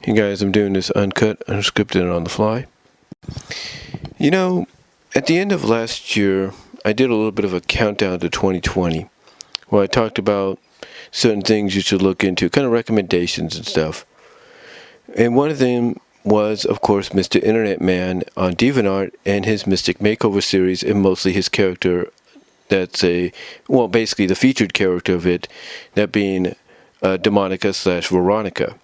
Hey guys, I'm doing this uncut, unscripted, and on the fly. You know, at the end of last year, I did a little bit of a countdown to 2020, where I talked about certain things you should look into, kind of recommendations and stuff. And one of them was, of course, MrInternetMan on DeviantArt and his Mystic Makeover series, and mostly his character that's basically the featured character of it, that being Demonica / Veronica.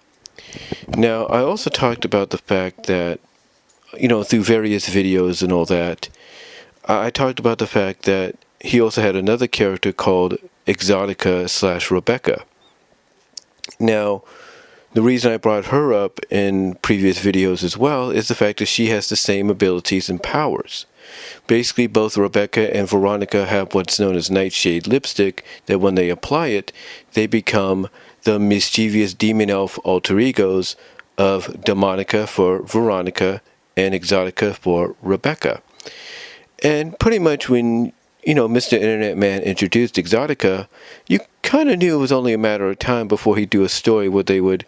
Now, I also talked about the fact that, through various videos and all that, I talked about the fact that he also had another character called Extoica / Rebecca. Now, the reason I brought her up in previous videos as well is the fact that she has the same abilities and powers. Basically, both Rebecca and Veronica have what's known as nightshade lipstick, that when they apply it, they become the mischievous demon elf alter egos of Demonica for Veronica and Extoica for Rebecca. And pretty much when, MrInternetMan introduced Extoica, you kind of knew it was only a matter of time before he'd do a story where they would,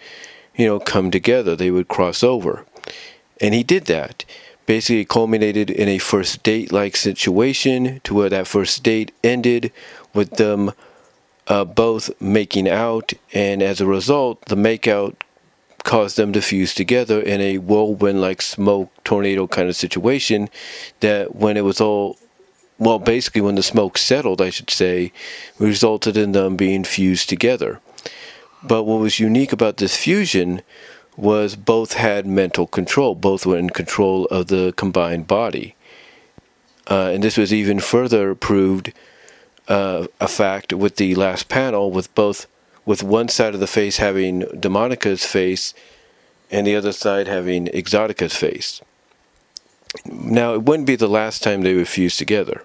come together, they would cross over. And he did that. Basically, it culminated in a first date-like situation, to where that first date ended with them both making out, and as a result, the makeout caused them to fuse together in a whirlwind-like smoke tornado kind of situation, that when it was all, basically when the smoke settled, I should say, resulted in them being fused together. But what was unique about this fusion was both had mental control, both were in control of the combined body. And this was even further proved a fact with the last panel, with one side of the face having Demonica's face and the other side having Extoica's face. Now, it wouldn't be the last time they would fuse together.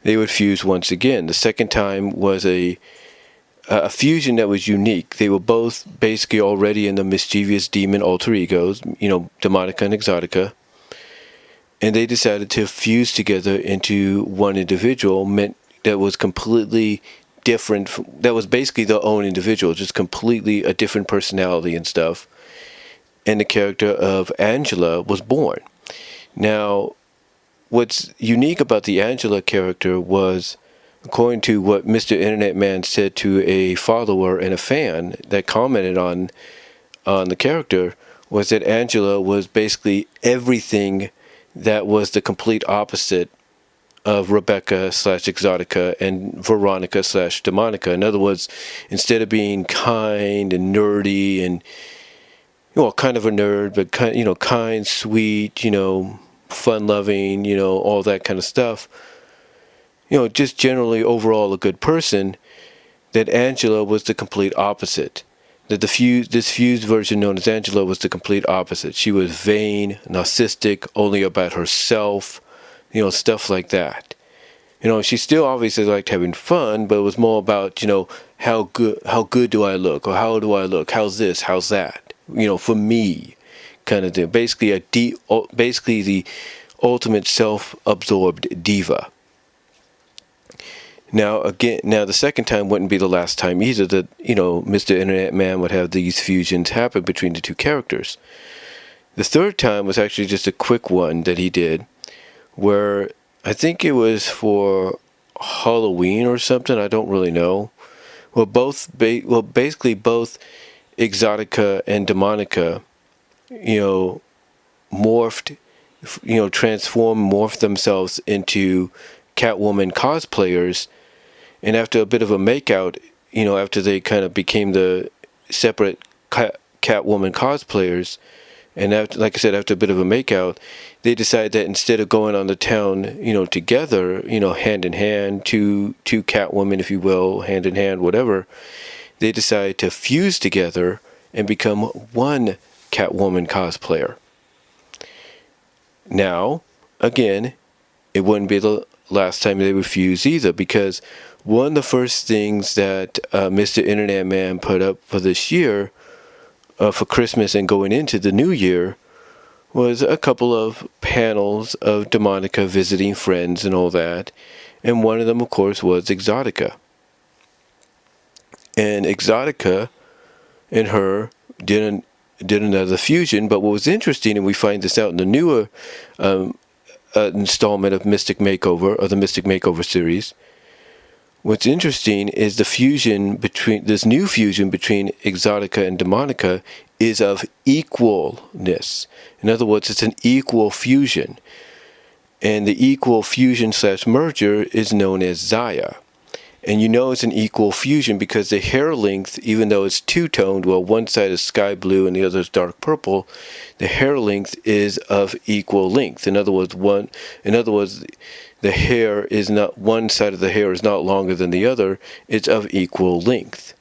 They would fuse once again. The second time was a fusion that was unique. They were both basically already in the mischievous demon alter egos, Demonica and Extoica. And they decided to fuse together into one individual, that was completely different, that was basically their own individual, just completely a different personality and stuff. And the character of Angela was born. Now, what's unique about the Angela character was, according to what MrInternetMan said to a follower and a fan that commented on the character, was that Angela was basically everything that was the complete opposite of Rebecca / Extoica and Veronica / Demonica. In other words, instead of being kind and nerdy and, kind of a nerd, but kind, sweet, fun-loving, all that kind of stuff, just generally overall a good person, that Angela was the complete opposite. That this fused version known as Angela was the complete opposite. She was vain, narcissistic, only about herself, stuff like that. She still obviously liked having fun, but it was more about, how good do I look, or how do I look, how's this, how's that, for me, kind of thing. Basically basically the ultimate self-absorbed diva. Now, the second time wouldn't be the last time either that, MrInternetMan would have these fusions happen between the two characters. The third time was actually just a quick one that he did, where I think it was for Halloween or something, I don't really know. Well, basically both Extoica and Demonica, morphed themselves into Catwoman cosplayers, and after a bit of a makeout, after they kind of became the separate Catwoman cosplayers, and after, like I said, after a bit of a makeout, they decided that instead of going on the town, together, hand in hand, two Catwomen, if you will, hand in hand, whatever, they decided to fuse together and become one Catwoman cosplayer. Now, again, it wouldn't be the last time they would fuse either, because one of the first things that MrInternetMan put up for this year, for Christmas and going into the new year, was a couple of panels of Demonica visiting friends and all that, and one of them, of course, was Extoica. And Extoica and her did did another fusion. But what was interesting, and we find this out in the newer installment of Mystic Makeover, or the Mystic Makeover series. What's interesting is the fusion between this new fusion between Extoica and Demonica is of equalness. In other words, it's an equal fusion. And the equal fusion / merger is known as XIA. And you know it's an equal fusion because the hair length, even though it's two-toned, well, one side is sky blue and the other is dark purple, the hair length is of equal length. In other words, the hair is not, one side of the hair is not longer than the other, it's of equal length.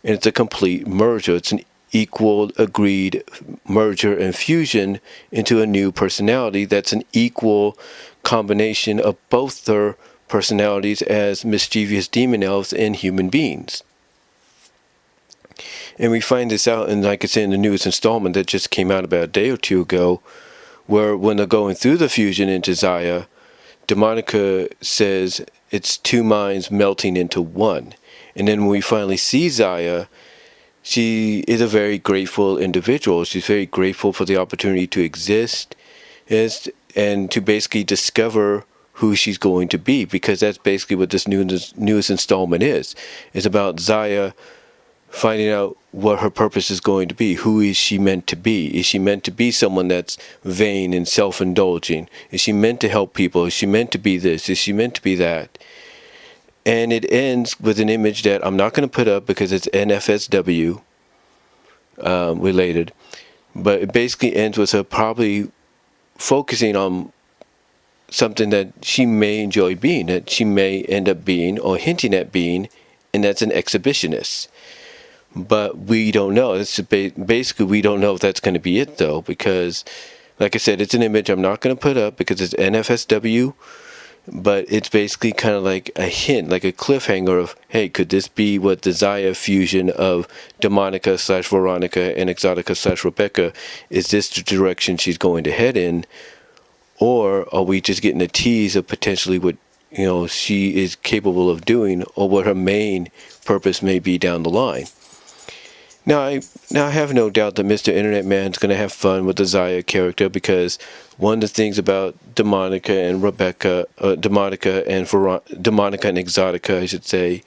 And it's a complete merger. It's an equal, agreed merger and fusion into a new personality that's an equal combination of both their personalities as mischievous demon elves and human beings. And we find this out, and like I said, in the newest installment that just came out about a day or two ago, where when they're going through the fusion into XIA, Demonica says it's two minds melting into one. And then when we finally see XIA, she is a very grateful individual. She's very grateful for the opportunity to exist and to basically discover who she's going to be, because that's basically what this newest installment is. It's about XIA finding out what her purpose is going to be. Who is she meant to be? Is she meant to be someone that's vain and self-indulging? Is she meant to help people? Is she meant to be this? Is she meant to be that? And it ends with an image that I'm not going to put up because it's NFSW related, but it basically ends with her probably focusing on something that she may enjoy being, that she may end up being or hinting at being, and that's an exhibitionist. But we don't know. It's basically, we don't know if that's going to be it, though, because, like I said, it's an image I'm not going to put up because it's NFSW, but it's basically kind of like a hint, like a cliffhanger of, hey, could this be what the XIA fusion of Demonica / Veronica and Extoica / Rebecca, is this the direction she's going to head in? Or are we just getting a tease of potentially what, she is capable of doing, or what her main purpose may be down the line? Now I have no doubt that Mr. Internet Man's going to have fun with the XIA character, because one of the things about Demonica and Rebecca, Demonica and Extoica, I should say,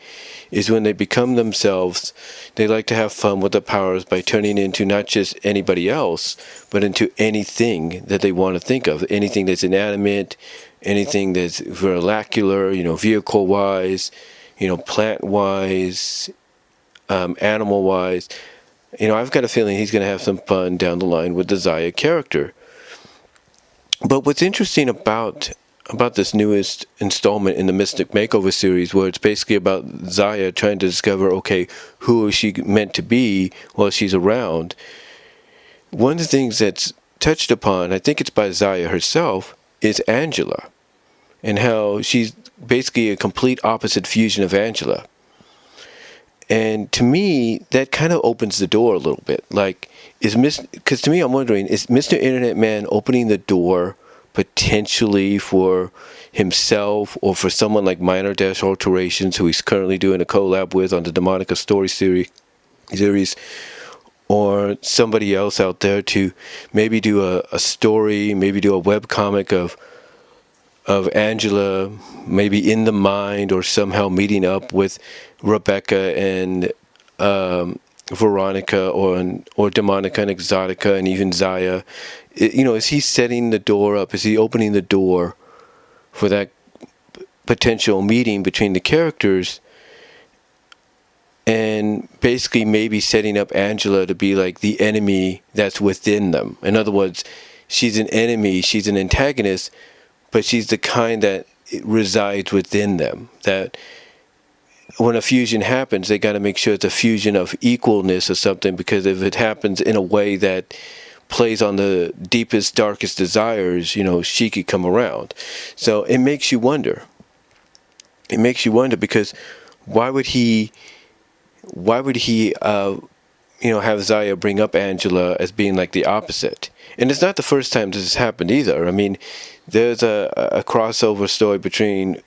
is when they become themselves, they like to have fun with their powers by turning into not just anybody else, but into anything that they want to think of. Anything that's inanimate, anything that's vernacular, vehicle-wise, plant-wise, animal-wise. I've got a feeling he's going to have some fun down the line with the XIA character. But what's interesting about this newest installment in the Mystic Makeover series, where it's basically about XIA trying to discover, okay, who is she meant to be while she's around, one of the things that's touched upon, I think it's by XIA herself, is Angela, and how she's basically a complete opposite fusion of Angela. And to me, that kind of opens the door a little bit. Like, because to me, I'm wondering, is Mr. Internet Man opening the door potentially for himself or for someone like Minor Dash Alterations, who he's currently doing a collab with on the Demonica story series, or somebody else out there to maybe do a story, maybe do a webcomic of Angela, maybe in the mind, or somehow meeting up with Rebecca and Veronica, or Demonica and Extoica, and even XIA. Is he setting the door up? Is he opening the door for that potential meeting between the characters, and basically maybe setting up Angela to be like the enemy that's within them? In other words, she's an enemy, she's an antagonist, but she's the kind that resides within them. That when a fusion happens, they got to make sure it's a fusion of equalness or something, because if it happens in a way that plays on the deepest, darkest desires, she could come around. So it makes you wonder. It makes you wonder, because why would he have XIA bring up Angela as being like the opposite? And it's not the first time this has happened either. I mean, there's a crossover story between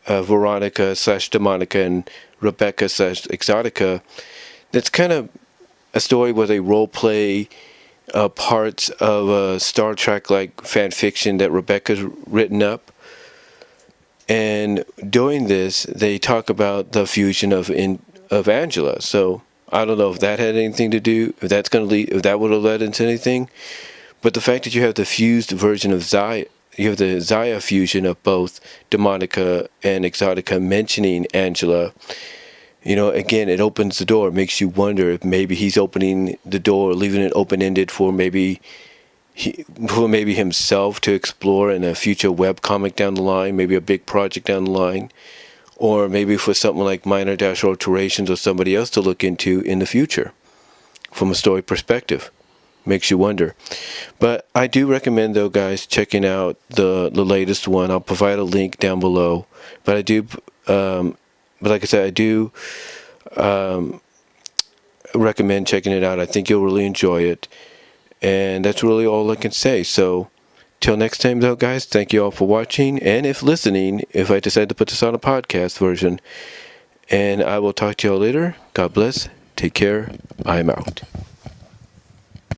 Veronica / Demonica and Rebecca / Extoica. That's kind of a story where they role play parts of a Star Trek like fan fiction that Rebecca's written up. And during this, they talk about the fusion of Angela. So I don't know if that had anything to do, if that's going to lead, if that would have led into anything. But the fact that you have the fused version of XIA, you have the XIA fusion of both Demonica and Extoica mentioning Angela. You know, again, it opens the door. It makes you wonder if maybe he's opening the door, leaving it open-ended for maybe himself to explore in a future webcomic down the line, maybe a big project down the line, or maybe for something like Minor Dash Alterations or somebody else to look into in the future from a story perspective. Makes you wonder. But I do recommend, though, guys, checking out the latest one. I'll provide a link down below. But I do, but like I said, I do recommend checking it out. I think you'll really enjoy it. And that's really all I can say. So, till next time, though, guys, thank you all for watching. And if listening, if I decide to put this on a podcast version. And I will talk to you all later. God bless. Take care. I'm out.